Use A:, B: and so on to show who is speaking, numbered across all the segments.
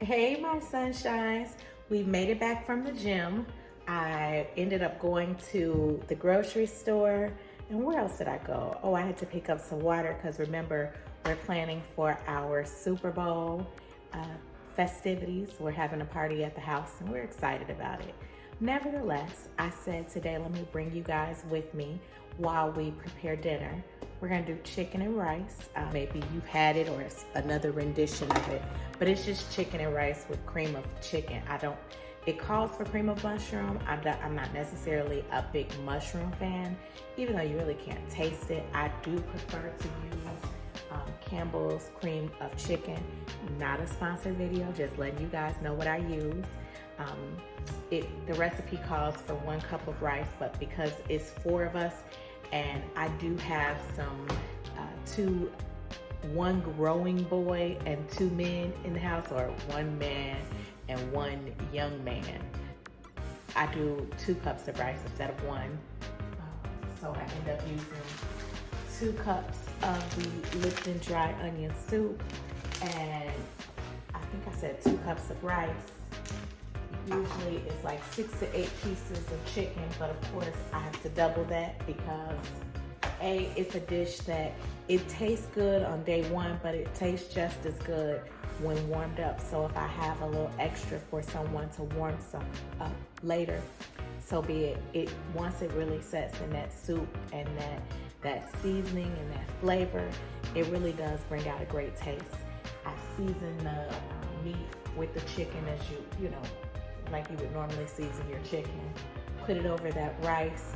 A: Hey, my sunshines. We've made it back from the gym. I ended up going to the grocery store. And where else did I go? Oh, I had to pick up some water because remember, we're planning for our Super Bowl uh, festivities. We're having a party at the house and we're excited about it. Nevertheless, I said today, let me bring you guys with me while we prepare dinner. We're gonna do chicken and rice. Maybe you've had it or it's another rendition of it, but it's just chicken and rice with cream of chicken. It calls for cream of mushroom. I'm not necessarily a big mushroom fan, even though you really can't taste it. I do prefer to use Campbell's cream of chicken. Not a sponsored video, just letting you guys know what I use. The recipe calls for 1 cup of rice, but because it's 4 of us, and I do have one growing boy and 2 men in the house, or 1 man and 1 young man, I do 2 cups of rice instead of 1. So I end up using 2 cups of the Lipton dry onion soup, and I think I said 2 cups of rice. Usually it's like 6 to 8 pieces of chicken, but of course I have to double that because it's a dish that it tastes good on day 1, but it tastes just as good when warmed up. So if I have a little extra for someone to warm some up later, so be it. Once it really sets in that soup and that seasoning and that flavor, it really does bring out a great taste. I season the meat with the chicken as you know, like you would normally season your chicken. Put it over that rice,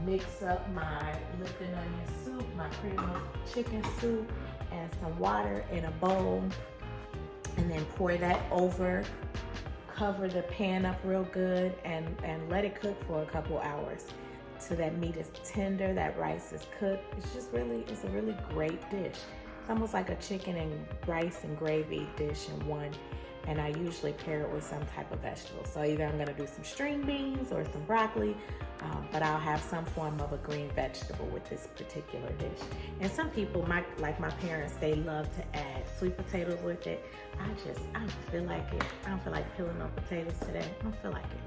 A: mix up my Lipton onion soup, my cream of chicken soup, and some water in a bowl, and then pour that over. Cover the pan up real good and let it cook for a couple hours so that meat is tender, that rice is cooked. It's a really great dish. It's almost like a chicken and rice and gravy dish in one. And I usually pair it with some type of vegetable. So either I'm gonna do some string beans or some broccoli, but I'll have some form of a green vegetable with this particular dish. And some people, like my parents, they love to add sweet potatoes with it. I don't feel like it. I don't feel like peeling no potatoes today. I don't feel like it.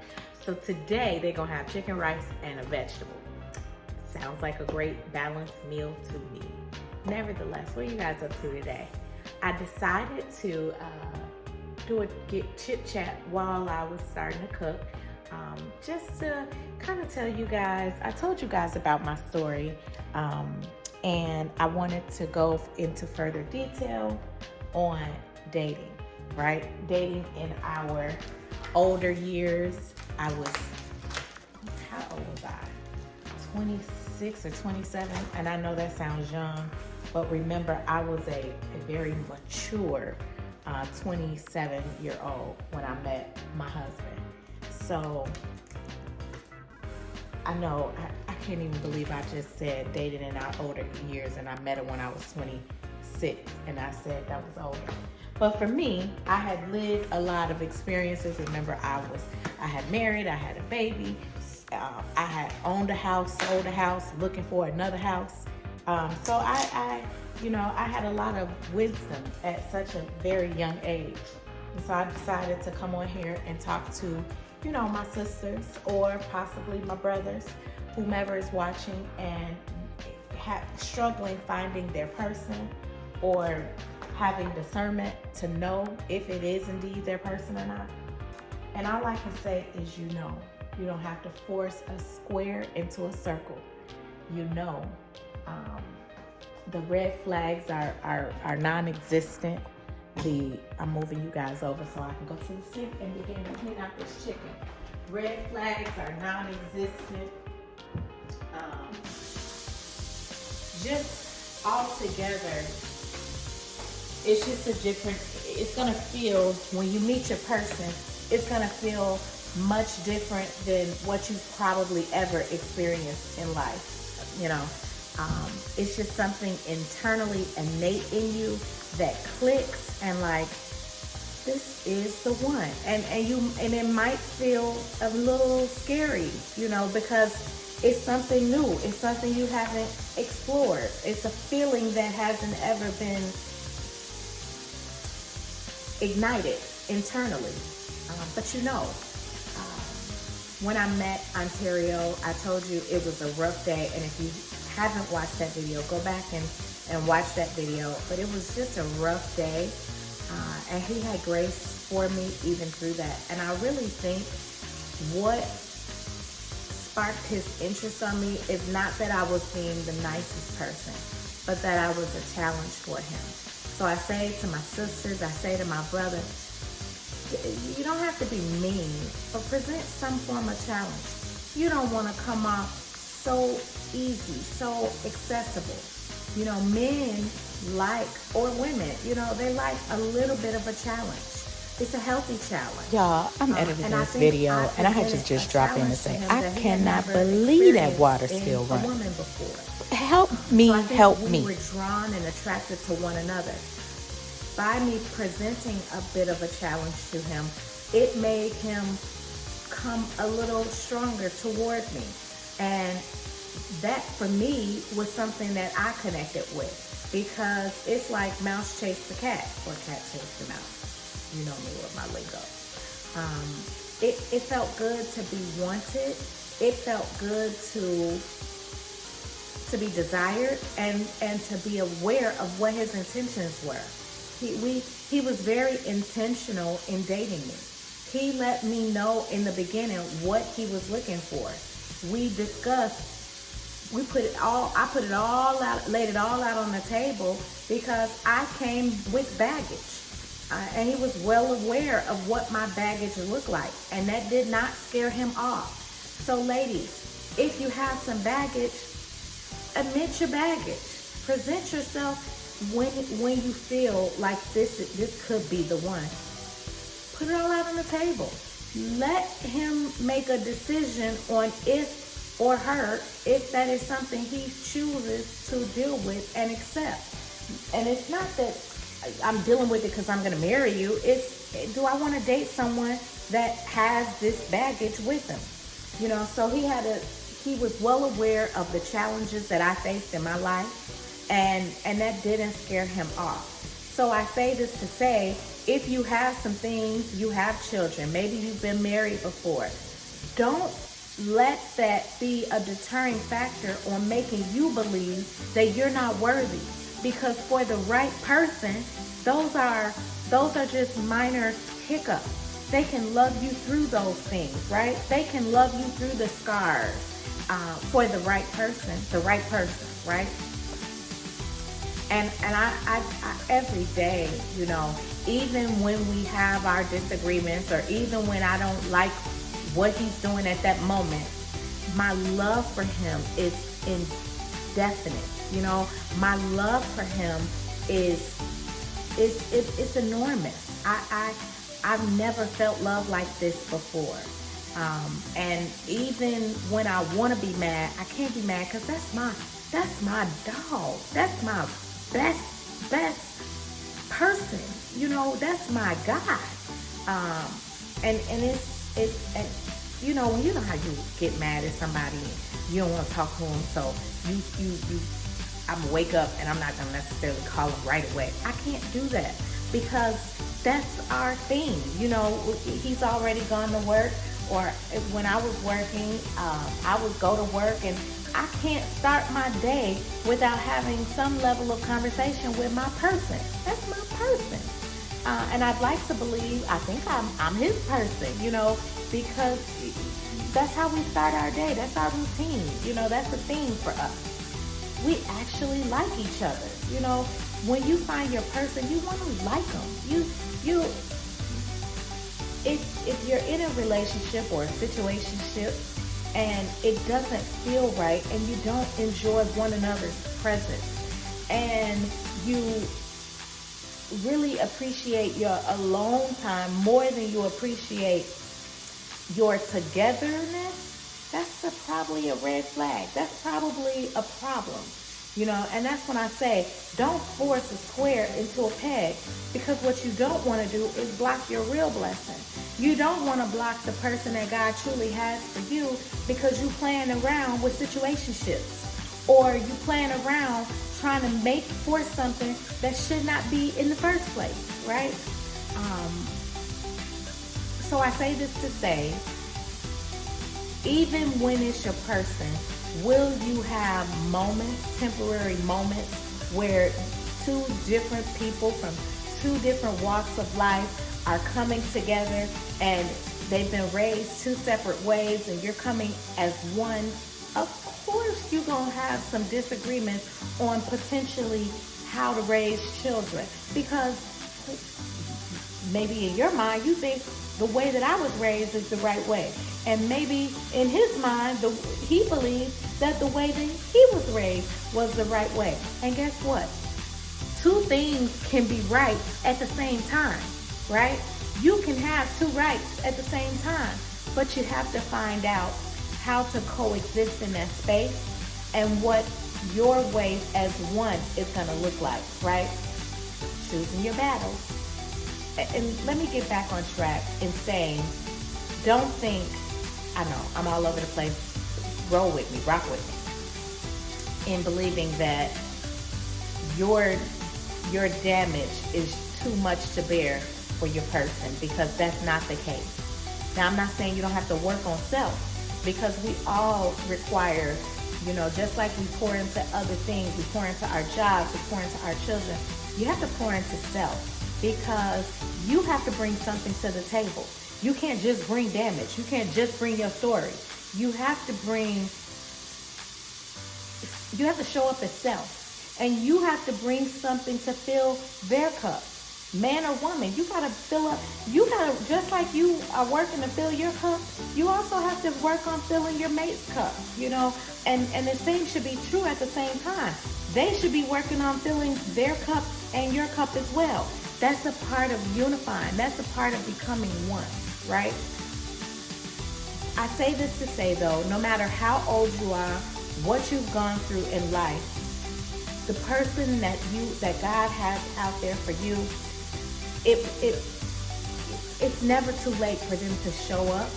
A: So today they're gonna have chicken, rice, and a vegetable. Sounds like a great balanced meal to me. Nevertheless, what are you guys up to today? I decided to get chit chat while I was starting to cook, just to kind of tell you guys. I told you guys about my story, and I wanted to go into further detail on dating, right? Dating in our older years. How old was I? 26 or 27, and I know that sounds young, but remember I was a very mature 27-year-old when I met my husband. So I know I can't even believe I just said dated in our older years, and I met him when I was 26, and I said that was older. But for me, I had lived a lot of experiences. Remember, I had married, I had a baby, I had owned a house, sold a house, looking for another house. So I had a lot of wisdom at such a very young age. And so I decided to come on here and talk to, my sisters or possibly my brothers, whomever is watching and struggling finding their person or having discernment to know if it is indeed their person or not. And all I can say is, you don't have to force a square into a circle. The red flags are non-existent. I'm moving you guys over so I can go to the sink and begin to clean out this chicken. Red flags are non-existent. Just all together, it's gonna feel, when you meet your person, it's gonna feel much different than what you've probably ever experienced in life. It's just something internally innate in you that clicks, and like, this is the one. And it might feel a little scary, because it's something new. It's something you haven't explored. It's a feeling that hasn't ever been ignited. internally. But when I met Ontario, I told you it was a rough day. And if you haven't watched that video, go back and watch that video. But it was just a rough day. And he had grace for me even through that. And I really think what sparked his interest on me is not that I was being the nicest person, but that I was a challenge for him. So I say to my sisters, I say to my brother, you don't have to be mean, but present some form of challenge. You don't want to come off so easy, so accessible. Men like, or women, they like a little bit of a challenge. It's a healthy challenge.
B: Y'all, I'm editing this video, and I had to just drop in and say, I cannot believe that water still running. Help me, help me.
A: We were drawn and attracted to one another. By me presenting a bit of a challenge to him, it made him come a little stronger toward me. And that, for me, was something that I connected with, because it's like mouse chased the cat, or cat chased the mouse. You know me with my lingo. It felt good to be wanted. It felt good to be desired, and to be aware of what his intentions were. He was very intentional in dating me. He let me know in the beginning what he was looking for. We discussed. I put it all out, laid it all out on the table, because I came with baggage. And he was well aware of what my baggage looked like. And that did not scare him off. So ladies, if you have some baggage, admit your baggage. Present yourself when you feel like this could be the one. Put it all out on the table. Let him make a decision on if or her, if that is something he chooses to deal with and accept. And it's not that I'm dealing with it because I'm going to marry you. It's, do I want to date someone that has this baggage with him? So he was well aware of the challenges that I faced in my life, and that didn't scare him off. So I say this to say, if you have some things, you have children, maybe you've been married before, don't let that be a deterring factor on making you believe that you're not worthy. Because for the right person, those are just minor hiccups. They can love you through those things, right? They can love you through the scars for the right person, right? And I every day, even when we have our disagreements, or even when I don't like what he's doing at that moment, my love for him is indefinite. My love for him is enormous. I've never felt love like this before. And even when I want to be mad, I can't be mad, because that's my dog. That's my best person. That's my guy. And when you know how you get mad at somebody, you don't want to talk to them, so I'm gonna wake up and I'm not gonna necessarily call him right away. I can't do that, because that's our thing. He's already gone to work, or when I was working, I would go to work, and I can't start my day without having some level of conversation with my person. That's my person. And I'd like to believe, I think I'm his person, because that's how we start our day. That's our routine. That's the thing for us. We actually like each other. When you find your person, you want to like them. If you're in a relationship or a situationship and it doesn't feel right, and you don't enjoy one another's presence, and you really appreciate your alone time more than you appreciate your togetherness, that's probably a red flag. That's probably a problem, and that's when I say, don't force a square into a peg, because what you don't want to do is block your real blessing. You don't want to block the person that God truly has for you, because you playing around with situationships, or you playing around trying to force something that should not be in the first place, right? So I say this to say, even when it's your person, will you have moments, temporary moments, where two different people from two different walks of life are coming together and they've been raised two separate ways and you're coming as one? Of course you're going to have some disagreements on potentially how to raise children, because maybe in your mind you think the way that I was raised is the right way. And maybe in his mind, he believes that the way that he was raised was the right way. And guess what? Two things can be right at the same time, right? You can have two rights at the same time, but you have to find out how to coexist in that space and what your way as one is going to look like, right? Choosing your battles. And let me get back on track in saying, don't think, I know, I'm all over the place, roll with me, rock with me, in believing that your damage is too much to bear for your person, because that's not the case. Now, I'm not saying you don't have to work on self, because we all require, just like we pour into other things, we pour into our jobs, we pour into our children, you have to pour into self, because you have to bring something to the table. You can't just bring damage. You can't just bring your story. You have to show up as self. And you have to bring something to fill their cup. Man or woman, you got to fill up. Just like you are working to fill your cup, you also have to work on filling your mate's cup, And the same should be true at the same time. They should be working on filling their cup and your cup as well. That's a part of unifying. That's a part of becoming one, right? I say this to say, though, no matter how old you are, what you've gone through in life, the person that God has out there for you, it's never too late for them to show up,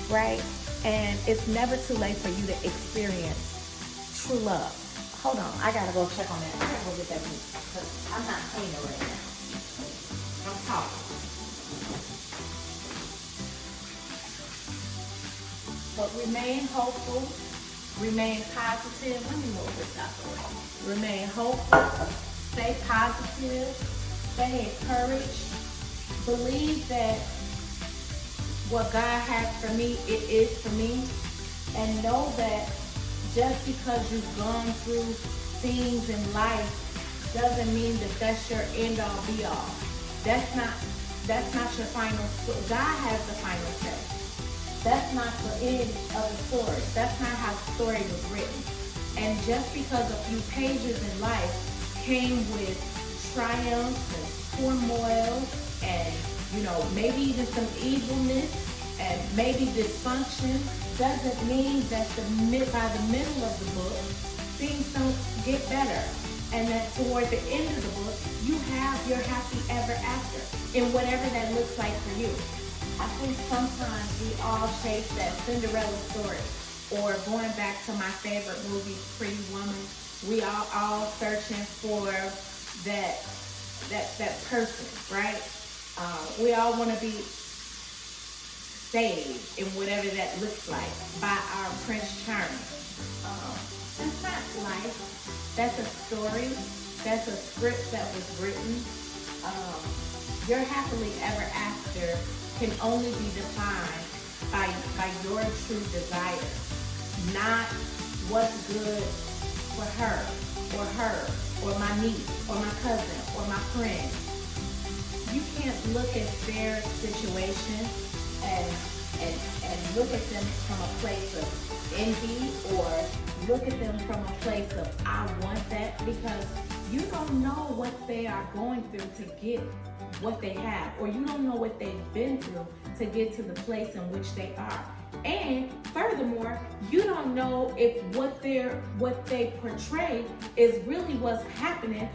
A: right? And it's never too late for you to experience true love. Hold on, I gotta go check on that. I gotta go get that meat, because I'm not cleaning right now. I'm talking. But remain hopeful, remain positive. Let me move this out the way. Remain hopeful, stay positive, stay encouraged. Believe that what God has for me, it is for me. And know that just because you've gone through things in life doesn't mean that that's your end all be all. That's not your final story. God has the final say. That's not the end of the story. That's not how the story was written. And just because a few pages in life came with triumphs and turmoil and, maybe even some evilness and maybe dysfunction, doesn't mean that by the middle of the book, things don't get better. And that toward the end of the book, you have your happy ever after in whatever that looks like for you. I think sometimes we all chase that Cinderella story, or going back to my favorite movie, Pretty Woman, we are all searching for that person, right? We all want to be saved in whatever that looks like by our Prince Charming. That's not life. That's a story. That's a script that was written. Your happily ever after can only be defined by your true desires, not what's good for her, or my niece, or my cousin, or my friend. You can't look at their situation and look at them from a place of envy, or look at them from a place of I want that, because you don't know what they are going through to get what they have, or you don't know what they've been through to get to the place in which they are. And furthermore, you don't know if what they portray is really what's happening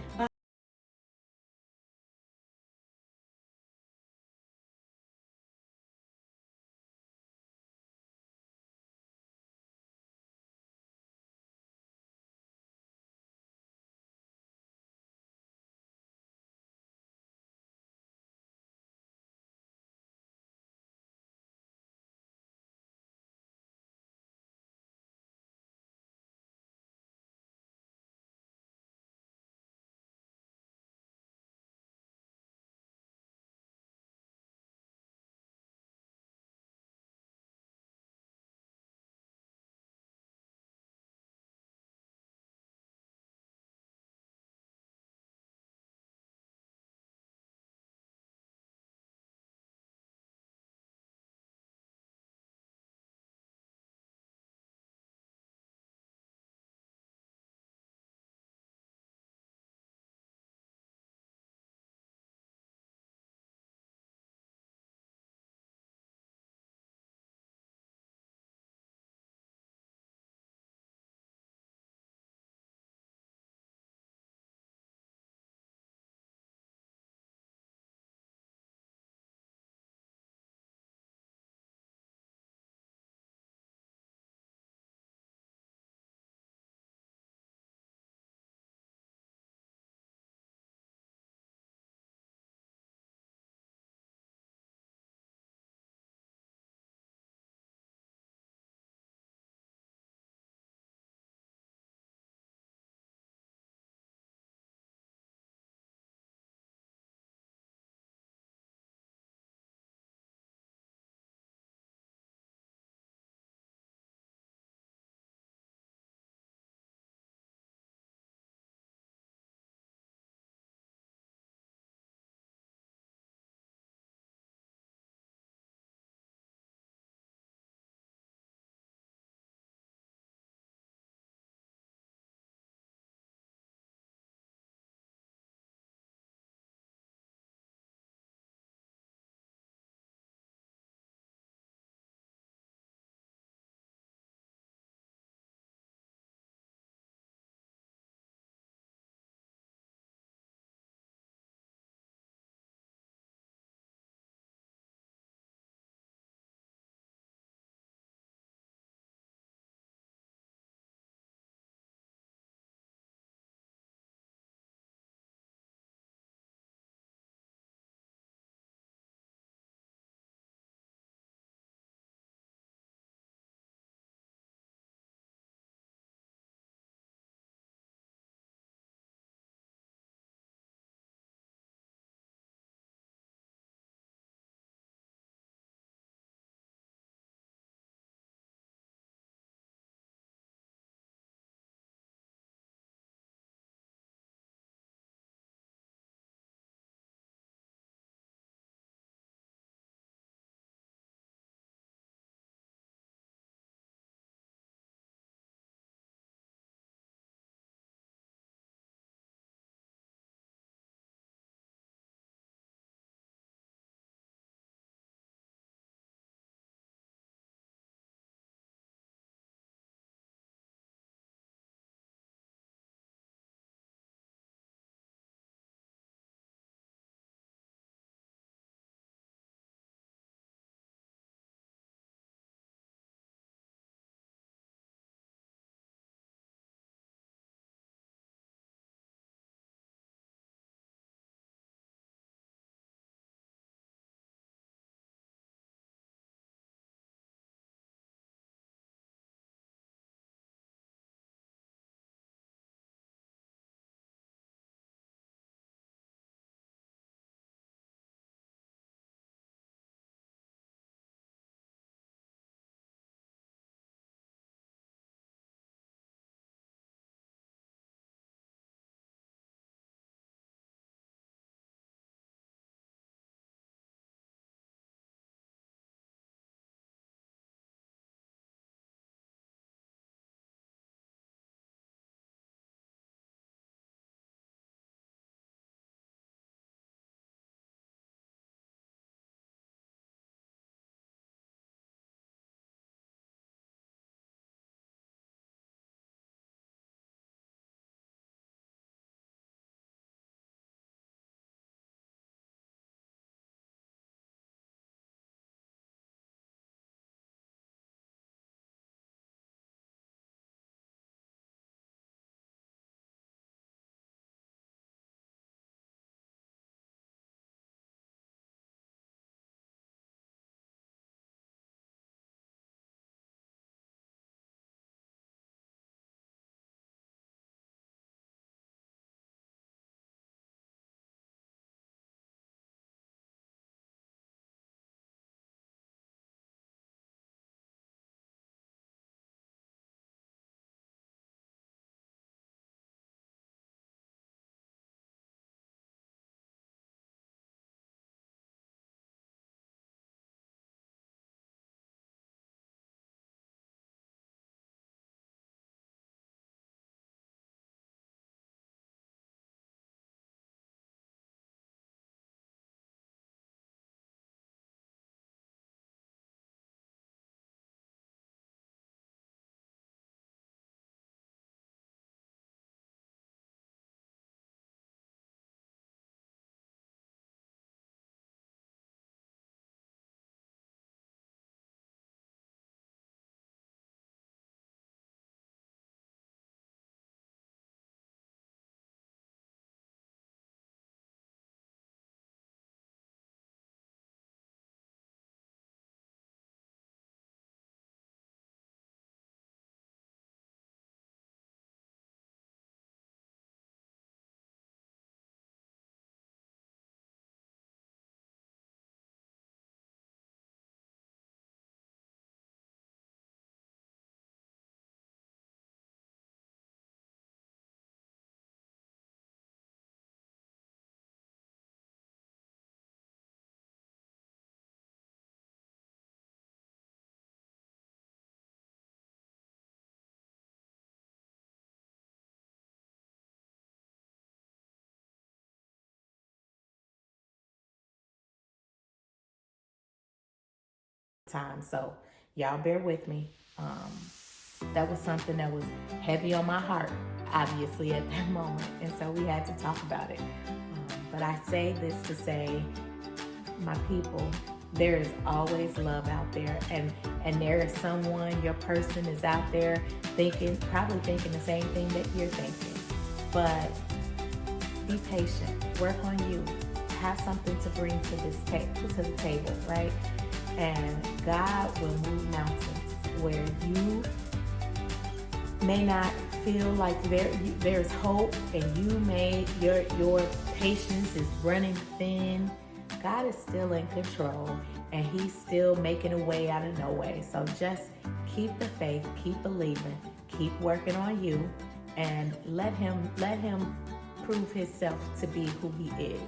A: time. So y'all bear with me. That was something that was heavy on my heart, obviously, at that moment. And so we had to talk about it. But I say this to say, my people, there is always love out there. And there is someone, your person is out there probably thinking the same thing that you're thinking. But be patient, work on you, have something to bring to the table, right? And God will move mountains where you may not feel like there's hope, and your patience is running thin. God is still in control, and He's still making a way out of no way. So just keep the faith, keep believing, keep working on you, and let Him prove Himself to be who He is,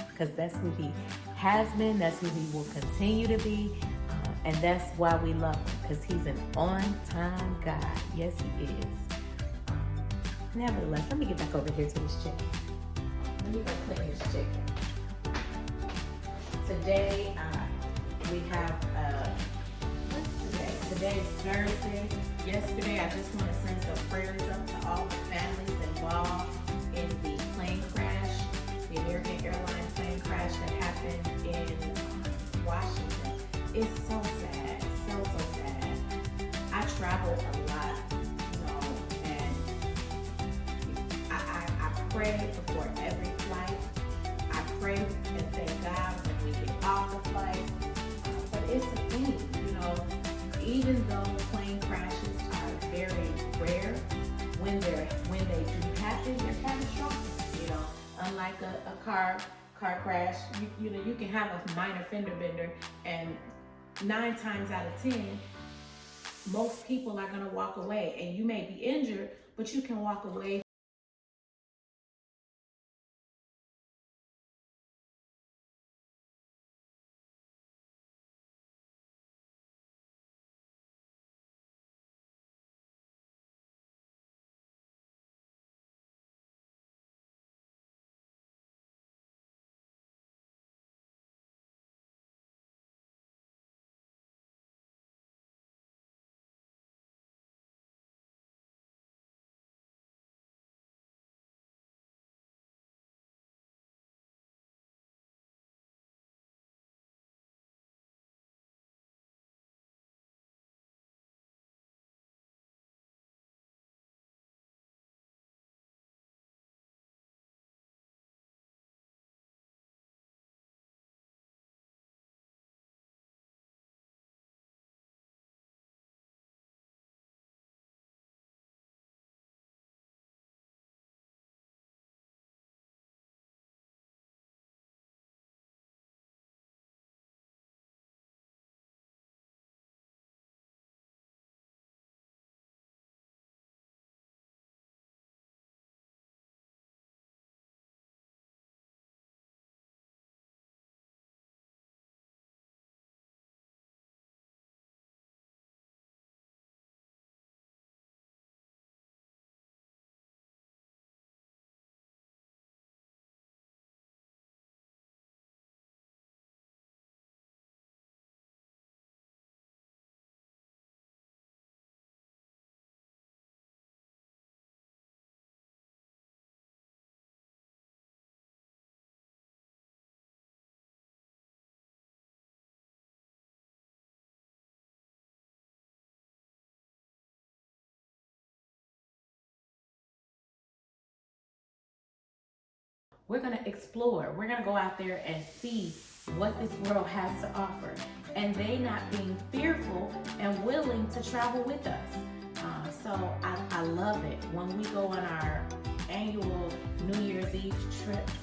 A: because that's who He has been, that's who He will continue to be, and that's why we love Him, because He's an on-time God. Yes, He is. Nevertheless, let me get back over here to this chicken. Let me go clean this chicken. Today, we have, what's today? Today is Thursday. Yesterday, I just want to send some prayers up to all the families involved in the plane crash, the American Airlines plane crash that happened in Washington. It's so sad, so sad. I travel a lot, and I pray before every flight. I pray and thank God when we get off the flight. But it's a thing, even though plane crashes are very rare, when they do happen, they're catastrophic. Unlike a car crash, you can have a minor fender bender, and 9 times out of 10, most people are going to walk away, and you may be injured, but you can walk away. We're going to explore. We're going to go out there and see what this world has to offer. And they not being fearful and willing to travel with us. So I love it when we go on our annual New Year's Eve trips.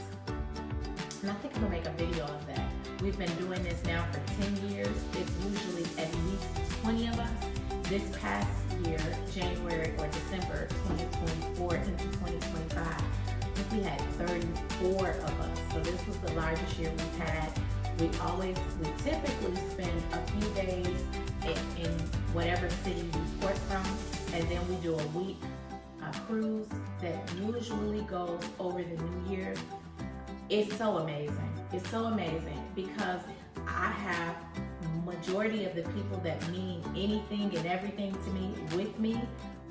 A: And I think I'm going to make a video of that. We've been doing this now for 10 years. It's usually at least 20 of us. This past year, January or December 2024 into 2025, we had 34 of us. So this was the largest year we've had. We typically spend a few days in whatever city we port from, and then we do a week cruise that usually goes over the new year. It's so amazing. It's so amazing because I have majority of the people that mean anything and everything to me with me,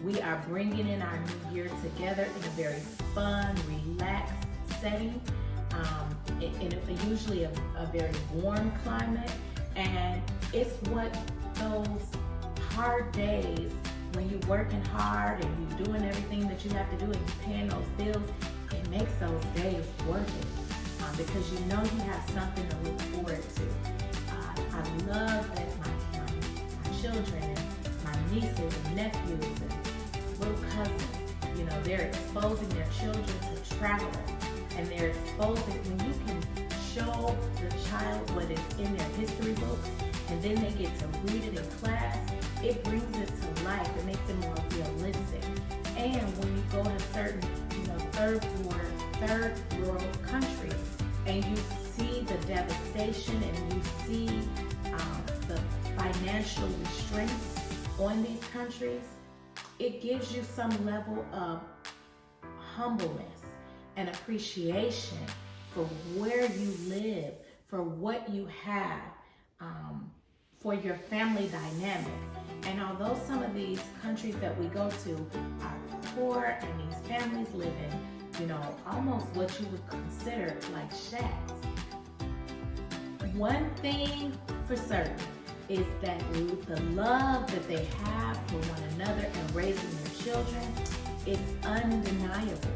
A: we are bringing in our new year together in a very fun, relaxed setting, usually a very warm climate. And it's what those hard days when you're working hard and you're doing everything that you have to do and you're paying those bills, it makes those days worth it because you know you have something to look forward to. I love that my children and my nieces and nephews and little cousins, you know, they're exposing their children to travel, and they're exposing, when you can show the child what is in their history books and then they get to read it in class, it brings it to life. It makes it more realistic. And when you go to certain, third world countries and you see the devastation and you see the financial restraints on these countries, it gives you some level of humbleness and appreciation for where you live, for what you have, for your family dynamic. And although some of these countries that we go to are poor and these families live in, almost what you would consider like shacks, one thing for certain is that the love that they have for one another and raising their children is undeniable.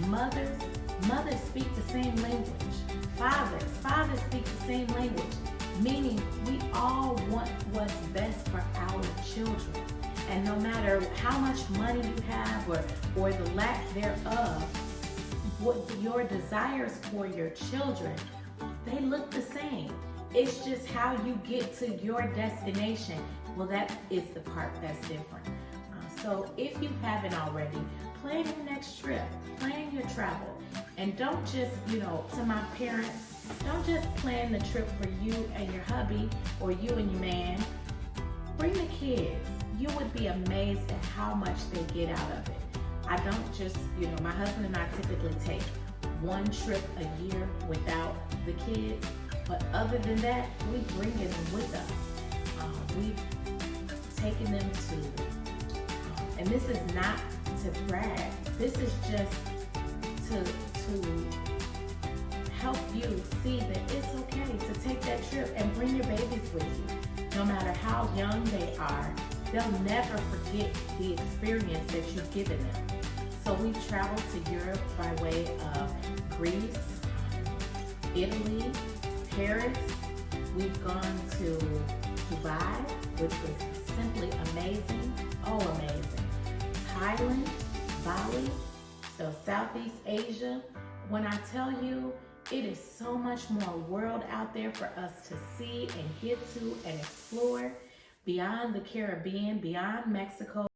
A: Mothers speak the same language. Fathers speak the same language. Meaning we all want what's best for our children. And no matter how much money you have or the lack thereof, what your desires for your children, they look the same. It's just how you get to your destination. Well, that is the part that's different. So if you haven't already, plan your next trip, plan your travel. And don't just, to my parents, don't just plan the trip for you and your hubby or you and your man. Bring the kids. You would be amazed at how much they get out of it. I don't just, my husband and I typically take one trip a year without the kids. But other than that, we bring them with us. We've taken them to, and this is not to brag. This is just to help you see that it's okay to take that trip and bring your babies with you. No matter how young they are, they'll never forget the experience that you've given them. So we've traveled to Europe by way of Greece, Italy, Paris. We've gone to Dubai, which was simply amazing. Oh, amazing. Thailand, Bali, so Southeast Asia. When I tell you, it is so much more world out there for us to see and get to and explore beyond the Caribbean, beyond Mexico.